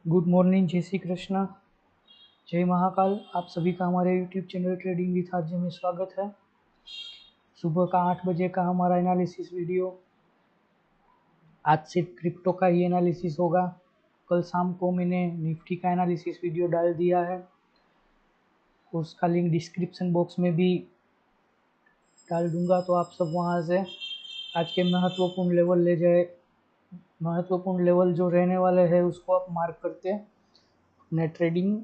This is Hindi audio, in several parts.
गुड मॉर्निंग, जय श्री कृष्णा, जय महाकाल। आप सभी का हमारे YouTube channel trading with RJ में स्वागत है। सुबह का 8 बजे का हमारा एनालिसिस वीडियो। आज सिर्फ क्रिप्टो का ही एनालिसिस होगा। कल शाम को मैंने निफ्टी का एनालिसिस वीडियो डाल दिया है, उसका लिंक डिस्क्रिप्शन बॉक्स में भी डाल दूंगा, तो आप सब वहां से आज के महत्वपूर्ण लेवल जो रहने वाले हैं उसको आप मार्क करते अपने ट्रेडिंग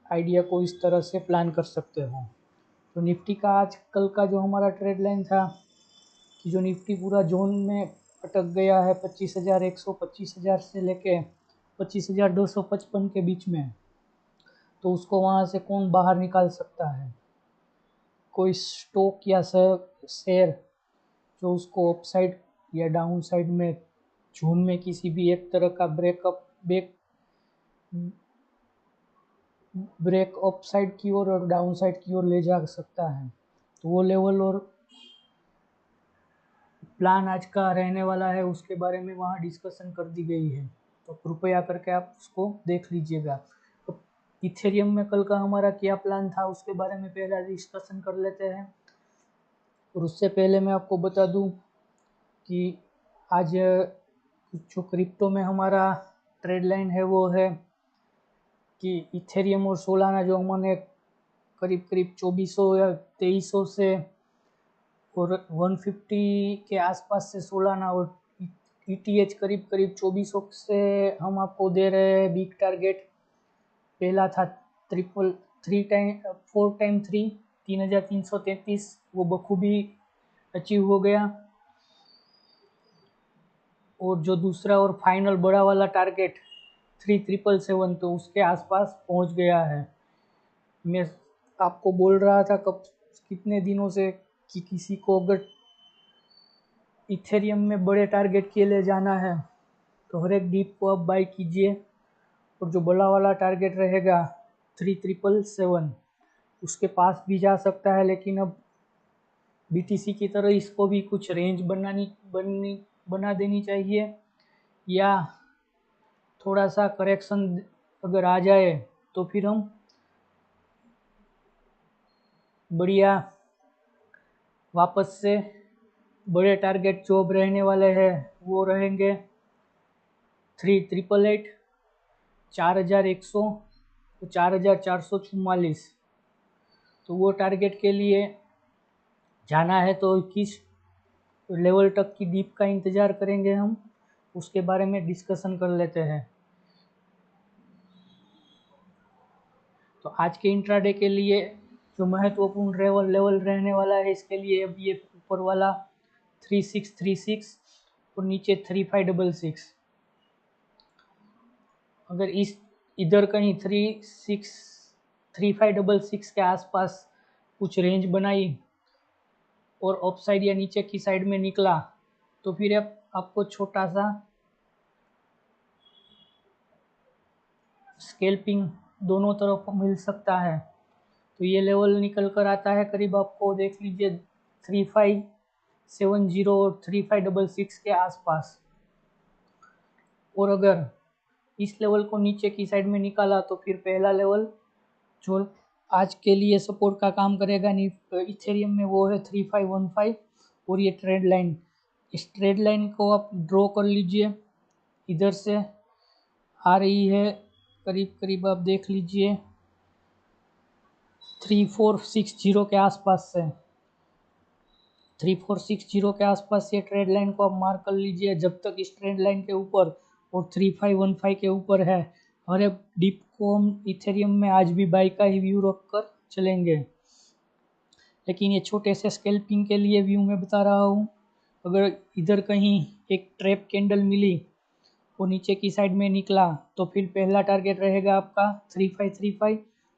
आइडिया को इस तरह से प्लान कर सकते हो। तो निफ्टी का आज कल का जो हमारा ट्रेड लाइन था कि जो निफ्टी पूरा जोन में अटक गया है 25,100 25,000 से लेके 25,255 के बीच में, तो उसको वहाँ से कौन बाहर निकाल सकता है? कोई स्टॉक या शेयर जो उसको अपसाइड या डाउन साइड में जोन में किसी भी एक तरह का ब्रेक अप साइड की ओर और डाउन साइड की ओर ले जा सकता है। तो वो लेवल और प्लान आज का रहने वाला है, उसके बारे में वहाँ डिस्कशन कर दी गई है, तो कृपया करके आप उसको देख लीजिएगा। तो इथेरियम में कल का हमारा क्या प्लान था उसके बारे में पहले डिस्कशन कर लेते हैं। और उससे पहले मैं आपको बता दूं कि आज जो क्रिप्टो में हमारा ट्रेड लाइन है वो है कि इथेरियम और सोलाना जो हमने करीब 2400 या 2300 से और 150 के आसपास से सोलाना और ईटीएच करीब 2400 से हम आपको दे रहे हैं बिग टारगेट। पहला था 3333, वो बखूबी अचीव हो गया। और जो दूसरा और फाइनल बड़ा वाला टारगेट 3777, तो उसके आसपास पहुंच गया है। मैं आपको बोल रहा था कितने दिनों से कि किसी को अगर इथेरियम में बड़े टारगेट के लिए जाना है तो हर एक डीप को आप बाई कीजिए, और जो बड़ा वाला टारगेट रहेगा 3777 उसके पास भी जा सकता है। लेकिन अब बीटीसी की तरह इसको भी कुछ रेंज बना देनी चाहिए, या थोड़ा सा करेक्शन अगर आ जाए तो फिर हम बढ़िया वापस से बड़े टारगेट जो अब रहने वाले हैं वो रहेंगे 3888, 4100, 4444। तो वो टारगेट के लिए जाना है तो किस लेवल तक की डीप का इंतज़ार करेंगे हम, उसके बारे में डिस्कशन कर लेते हैं। तो आज के इंट्राडे के लिए जो महत्वपूर्ण लेवल रहने वाला है, इसके लिए अब ये ऊपर वाला 3636 और नीचे 3566। अगर इधर कहीं 3566 के आसपास कुछ रेंज बनाई और अप साइड या नीचे की साइड में निकला तो फिर आपको छोटा सा स्केल्पिंग दोनों तरफ मिल सकता है। तो ये लेवल निकल कर आता है करीब, आपको देख लीजिए 3570 और 3566 के आसपास। और अगर इस लेवल को नीचे की साइड में निकाला तो फिर पहला लेवल जो आज के लिए सपोर्ट का काम करेगा इथेरियम में वो है 3515। और ये ट्रेड लाइन, इस ट्रेड लाइन को आप ड्रॉ कर लीजिए। इधर से आ रही है करीब करीब, आप देख लीजिए 3460 के आसपास से 3460 के आसपास ये ट्रेड लाइन को आप मार्क कर लीजिए। जब तक इस ट्रेड लाइन के ऊपर और 3515 के ऊपर है, हर एक डिप को हम इथेरियम में आज भी बाई का ही व्यू रख कर चलेंगे। लेकिन ये छोटे से स्कैल्पिंग के लिए व्यू मैं बता रहा हूँ। अगर इधर कहीं एक ट्रैप कैंडल मिली और नीचे की साइड में निकला तो फिर पहला टारगेट रहेगा आपका 3535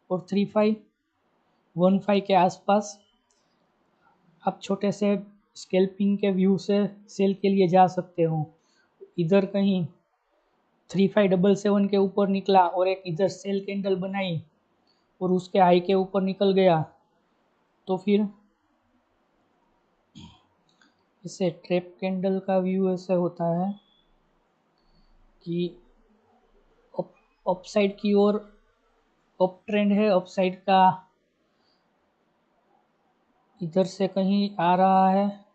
और 3515 के आसपास। आप छोटे से स्कैल्पिंग के व्यू से सेल के लिए जा सकते हो। इधर कहीं 3577 के ऊपर निकला और एक इधर सेल कैंडल बनाई और उसके हाई के ऊपर निकल गया तो फिर इसे ट्रैप कैंडल का व्यू ऐसे होता है कि अपसाइड की ओर अप ट्रेंड है, अपसाइड का इधर से कहीं आ रहा है,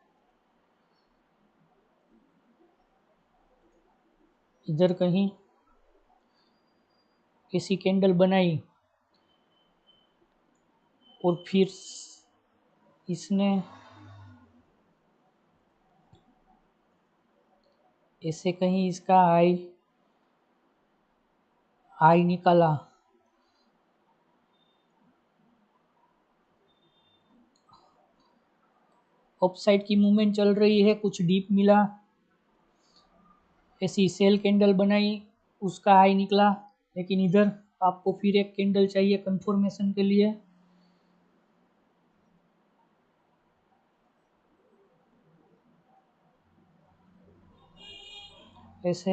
इधर कहीं ऐसी कैंडल बनाई और फिर इसने ऐसे कहीं इसका हाई निकाला, अपसाइड की मूवमेंट चल रही है, कुछ डीप मिला, ऐसी सेल कैंडल बनाई, उसका हाई निकला, लेकिन इधर आपको फिर एक कैंडल चाहिए कंफर्मेशन के लिए, ऐसे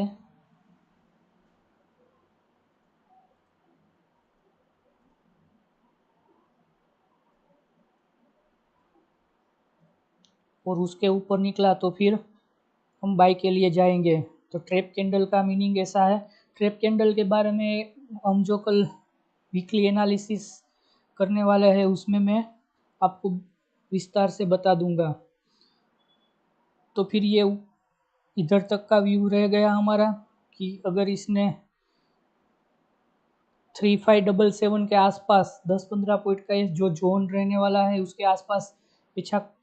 और उसके ऊपर निकला तो फिर हम बाई के लिए जाएंगे। तो ट्रैप कैंडल का मीनिंग ऐसा है। ट्रैप कैंडल के बारे में हम जो कल वीकली एनालिसिस करने वाले हैं उसमें मैं आपको विस्तार से बता दूंगा। तो फिर ये इधर तक का व्यू रह गया हमारा कि अगर इसने 3577 के आसपास 10-15 पॉइंट का जो जोन रहने वाला है उसके आसपास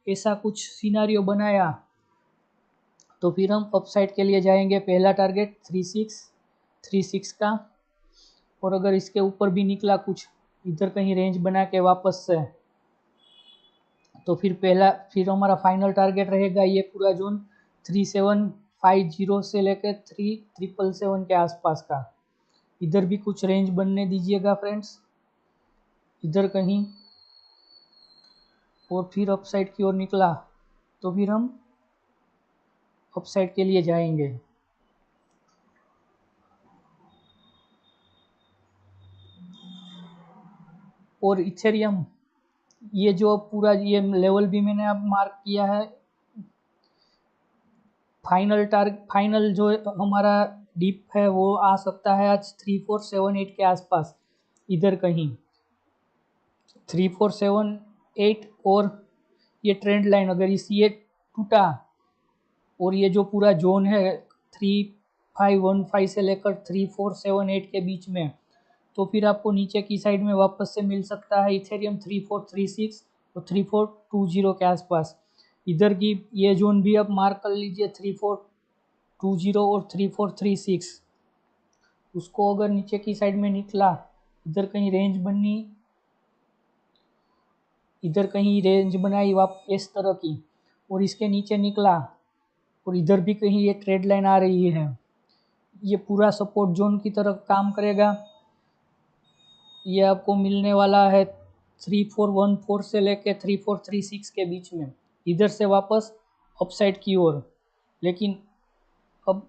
ऐसा कुछ सिनारियो बनाया तो फिर हम अपसाइड के लिए जाएंगे। पहला टारगेट 3636 का, और अगर इसके ऊपर भी निकला कुछ इधर कहीं रेंज बना के वापस से, तो फिर हमारा फाइनल टारगेट रहेगा ये पूरा जोन 3750 से लेकर 3777 के आसपास का। इधर भी कुछ रेंज बनने दीजिएगा फ्रेंड्स, इधर कहीं, और फिर अपसाइड की ओर निकला तो फिर हम अपसाइड के लिए जाएंगे। और इथेरियम, ये जो पूरा ये लेवल भी मैंने अब मार्क किया है, फाइनल जो हमारा डीप है वो आ सकता है आज 3478 के आसपास, इधर कहीं 3478, और ये ट्रेंड लाइन अगर ये टूटा और ये जो पूरा जोन है 3515 से लेकर 3478 के बीच में, तो फिर आपको नीचे की साइड में वापस से मिल सकता है इथेरियम 3436 और 3420 के आसपास। इधर की ये जोन भी आप मार्क कर लीजिए 3420 और 3436। उसको अगर नीचे की साइड में निकला, इधर कहीं रेंज बनी, इधर कहीं रेंज बनाई इस तरह की, और इसके नीचे निकला और इधर भी कहीं ये ट्रेड लाइन आ रही है, ये पूरा सपोर्ट जोन की तरफ काम करेगा। ये आपको मिलने वाला है 3414 से लेके 3436 के बीच में, इधर से वापस अपसाइड की ओर। लेकिन अब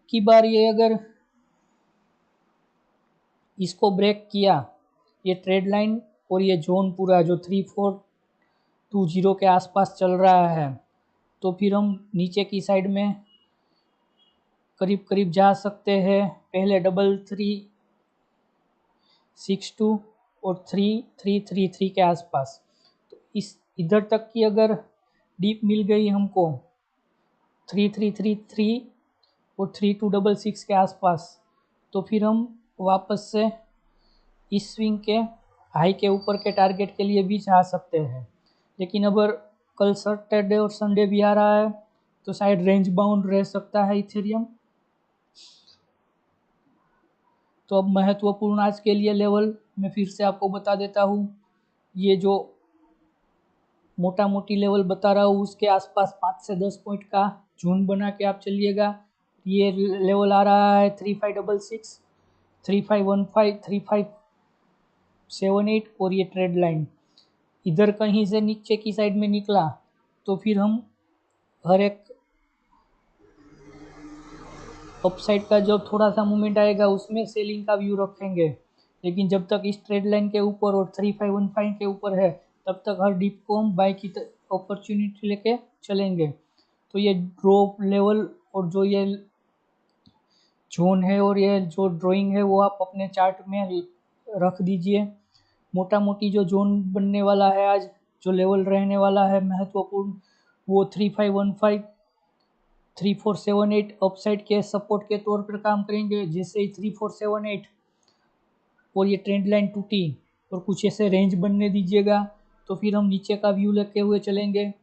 की बार ये अगर इसको ब्रेक किया, ये ट्रेड लाइन और ये जोन पूरा जो 3420 के आसपास चल रहा है, तो फिर हम नीचे की साइड में करीब करीब जा सकते हैं, पहले 3362 और 3333 के आसपास। तो इस इधर तक की अगर डीप मिल गई हमको 3333 और 3266 के आसपास, तो फिर हम वापस से इस स्विंग के हाई के ऊपर के टारगेट के लिए भी जा सकते हैं। लेकिन अगर कल सैटरडे और संडे भी आ रहा है तो शायद रेंज बाउंड रह सकता है इथेरियम। तो अब महत्वपूर्ण आज के लिए लेवल मैं फिर से आपको बता देता हूँ। ये जो मोटा मोटी लेवल बता रहा हूँ उसके आसपास 5 से 10 पॉइंट का जोन बना के आप चलिएगा। ये लेवल आ रहा है 3566, 3515, 3578 और ये ट्रेड लाइन इधर कहीं से नीचे की साइड में निकला तो फिर हम हर एक अपसाइड का जो थोड़ा सा मूवमेंट आएगा उसमें सेलिंग का व्यू रखेंगे। लेकिन जब तक इस ट्रेड लाइन के ऊपर और 3515 के ऊपर है तब तक हर डिप को हम बाय की अपॉर्चुनिटी लेके चलेंगे। तो ये ड्रॉप लेवल और जो ये जोन है और ये जो ड्राइंग है वो आप अपने चार्ट में रख दीजिए। मोटा मोटी जो जोन बनने वाला है आज, जो लेवल रहने वाला है महत्वपूर्ण, वो 3515 3478 अपसाइड के सपोर्ट के तौर पर काम करेंगे। जैसे ही 3478 और ये ट्रेंड लाइन टूटी और कुछ ऐसे रेंज बनने दीजिएगा, तो फिर हम नीचे का व्यू लेके हुए चलेंगे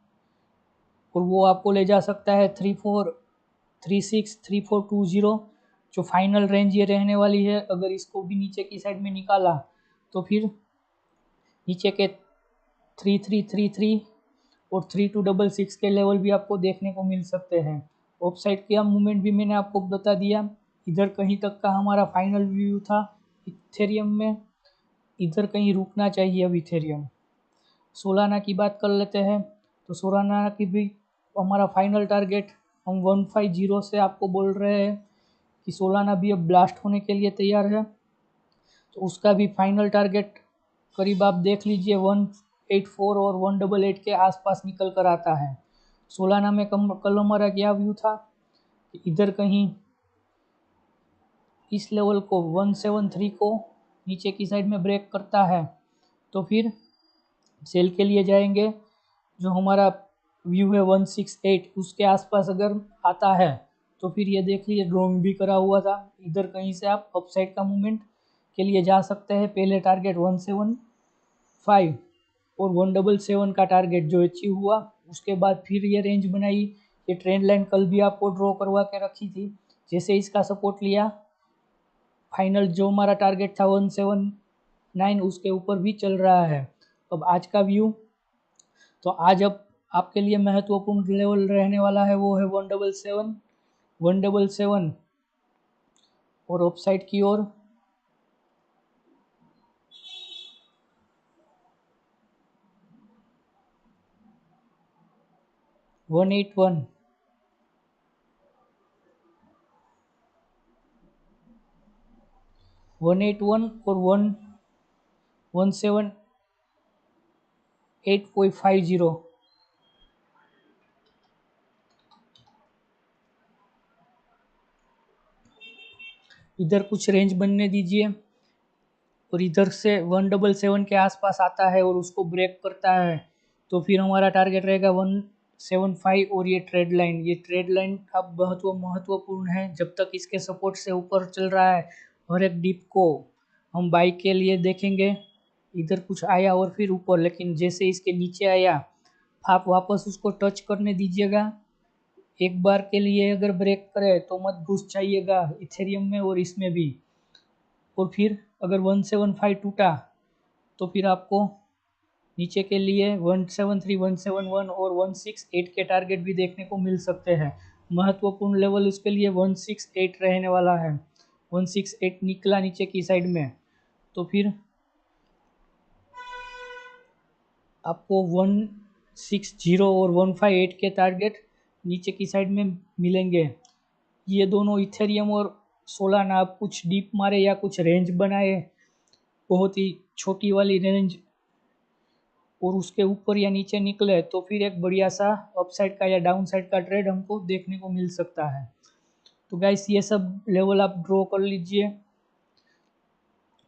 और वो आपको ले जा सकता है 3436 3420, जो फाइनल रेंज ये रहने वाली है। अगर इसको भी नीचे की साइड में निकाला तो फिर नीचे के 3333 और 3266 के लेवल भी आपको देखने को मिल सकते हैं। ऑफ साइड का मूवमेंट भी मैंने आपको बता दिया। इधर कहीं तक का हमारा फाइनल व्यू था इथेरियम में, इधर कहीं रुकना चाहिए अब इथेरियम। सोलाना की बात कर लेते हैं, तो सोलाना की भी हमारा फाइनल टारगेट हम 150 से आपको बोल रहे हैं कि सोलाना भी अब ब्लास्ट होने के लिए तैयार है। तो उसका भी फाइनल टारगेट करीब आप देख लीजिए 184 और 188 के आसपास निकल कर आता है। सोलाना में कल हमारा क्या व्यू था कि इधर कहीं इस लेवल को 173 को नीचे की साइड में ब्रेक करता है तो फिर सेल के लिए जाएंगे। जो हमारा व्यू है 168 उसके आसपास अगर आता है तो फिर ये देख लीजिए ड्रॉइंग भी करा हुआ था, इधर कहीं से आप अपसाइड का मूवमेंट के लिए जा सकते हैं। पहले टारगेट 175 और 177 का टारगेट जो अचीव हुआ, उसके बाद फिर ये रेंज बनाई। ये ट्रेंड लाइन कल भी आपको ड्रॉ करवा के रखी थी। जैसे इसका सपोर्ट लिया, फाइनल जो हमारा टारगेट था 179 उसके ऊपर भी चल रहा है। अब आज का व्यू, तो आज अब आपके लिए महत्वपूर्ण लेवल रहने वाला है वो है 177 और ऑफसाइड की ओर 181 और 178.50। इधर कुछ रेंज बनने दीजिए और इधर से 177 के आसपास आता है और उसको ब्रेक करता है तो फिर हमारा टारगेट रहेगा 175। और ये ट्रेड लाइन अब महत्वपूर्ण है। जब तक इसके सपोर्ट से ऊपर चल रहा है, हर एक डिप को हम बाई के लिए देखेंगे। इधर कुछ आया और फिर ऊपर, लेकिन जैसे इसके नीचे आया आप वापस उसको टच करने दीजिएगा। एक बार के लिए अगर ब्रेक करे तो मत घुस जाइएगा इथेरियम में और इसमें भी। और फिर अगर 175 टूटा तो फिर आपको नीचे के लिए 173 171 और 168 के टारगेट भी देखने को मिल सकते हैं। महत्वपूर्ण लेवल उसके लिए 168 रहने वाला है। 168 निकला नीचे की साइड में तो फिर आपको 160 और 158 के टारगेट नीचे की साइड में मिलेंगे। ये दोनों इथेरियम और सोलाना आप कुछ डीप मारे या कुछ रेंज बनाए, बहुत ही छोटी वाली रेंज, और उसके ऊपर या नीचे निकले तो फिर एक बढ़िया सा अपसाइड का या डाउन साइड का ट्रेड हमको देखने को मिल सकता है। तो गाइस ये सब लेवल आप ड्रॉ कर लीजिए।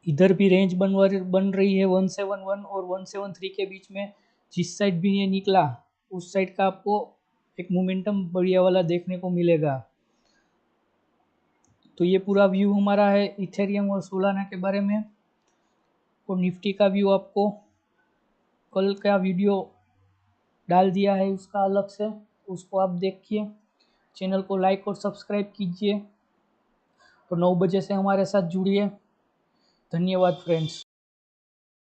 इधर भी रेंज बन रही है 171 और 173 के बीच में। जिस साइड भी ये निकला उस साइड का आपको एक मोमेंटम बढ़िया वाला देखने को मिलेगा। तो ये पूरा व्यू हमारा है इथेरियम और सोलाना के बारे में। और निफ्टी का व्यू आपको कल का वीडियो डाल दिया है उसका अलग से, उसको आप देखिए। चैनल को लाइक और सब्सक्राइब कीजिए और 9 बजे से हमारे साथ जुड़िए। धन्यवाद फ्रेंड्स।